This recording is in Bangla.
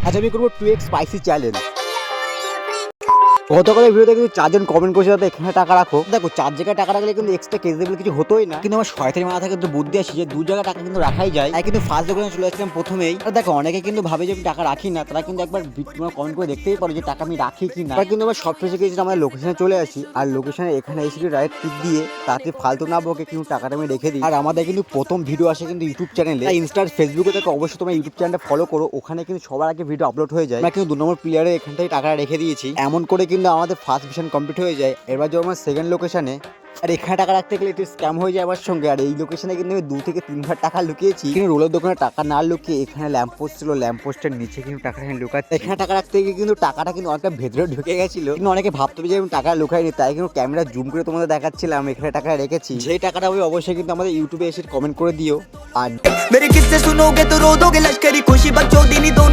আজ আমি করবো 2x স্পাইসি চ্যালেঞ্জ। গতকালের ভিডিওতে কিন্তু 4 জন কমেন্ট করেছে দাদা এখানে টাকা রাখো। দেখো 4 জায়গায় টাকা রাখলে কিন্তু এক্সট্রা কেসেবল কিছু হতোই না, কিন্তু আমার শয়তানি মাথা থেকে কিন্তু বুদ্ধি আসি যে 2 জায়গায় টাকা কিন্তু রাখাই যায়। তাই কিন্তু ফার্স্ট লোকেশনে চলে আসলাম প্রথমেই। আর দেখো অনেকে কিন্তু ভাবে যে আমি টাকা রাখি না, তারা কিন্তু একবার তোমরা কমেন্ট করে দেখতেই পারো যে টাকা আমি রাখি কি না। কিন্তু আমার সব ফেসে গিয়েছি আমাদের লোকেশনে চলে আসি, আর লোকেশনে এখানে এসে ডাইরেক্ট টিপ দিয়ে তাতে ফালতু না বকে কিন্তু টাকাটা আমি রেখে দিই। আর আমাদের কিন্তু প্রথম ভিডিও আসে কিন্তু ইউটিউব চ্যানেলে, ইনস্টা ফেসবুকে থেকে অবশ্যই তোমরা ইউটিউব চ্যানেলটা ফলো করো, ওখানে কিন্তু সবার আগে ভিডিও আপলোড হয়ে যায়। আমরা কিন্তু 2 নম্বর প্লেয়ারে এখান থেকে টাকা রেখে দিয়েছি। এমন করে কিন্তু আমাদের ফার্স্ট মিশন কমপ্লিট হয়ে যায়। এবার যাবো আমার সেকেন্ড লোকেশনে, আর এখানে টাকা রাখতে গেলে একটু স্ক্যাম হয়ে যায় আমার সঙ্গে। আর এই লোকেশনে কিন্তু আমি 2 থেকে 3 বার টাকা লুকিয়েছি, কিন্তু রোলের দোকানে টাকা না লুকিয়ে এখানে ল্যাম্প পোস্ট ছিল, ল্যাম্প পোস্টের নিচে কিন্তু টাকাটা লুকাচ্ছে। এখানে টাকা রাখতে গিয়ে কিন্তু টাকাটা কিন্তু অনেকটা ভেতরে ঢুকে গেছিল, কিন্তু অনেকে ভাবতে যে আমি টাকা লুকাইনি, তাই কিন্তু ক্যামেরা জুম করে তোমাদের দেখাচ্ছিলাম এখানে টাকা রেখেছি। সেই টাকাটা আমি অবশ্যই কিন্তু আমাদের ইউটিউবে এসে কমেন্ট করে দিও। আর मेरे किस्से सुनोगे तो रो दोगे लश्करी खुशी बकचोदी नहीं दोनों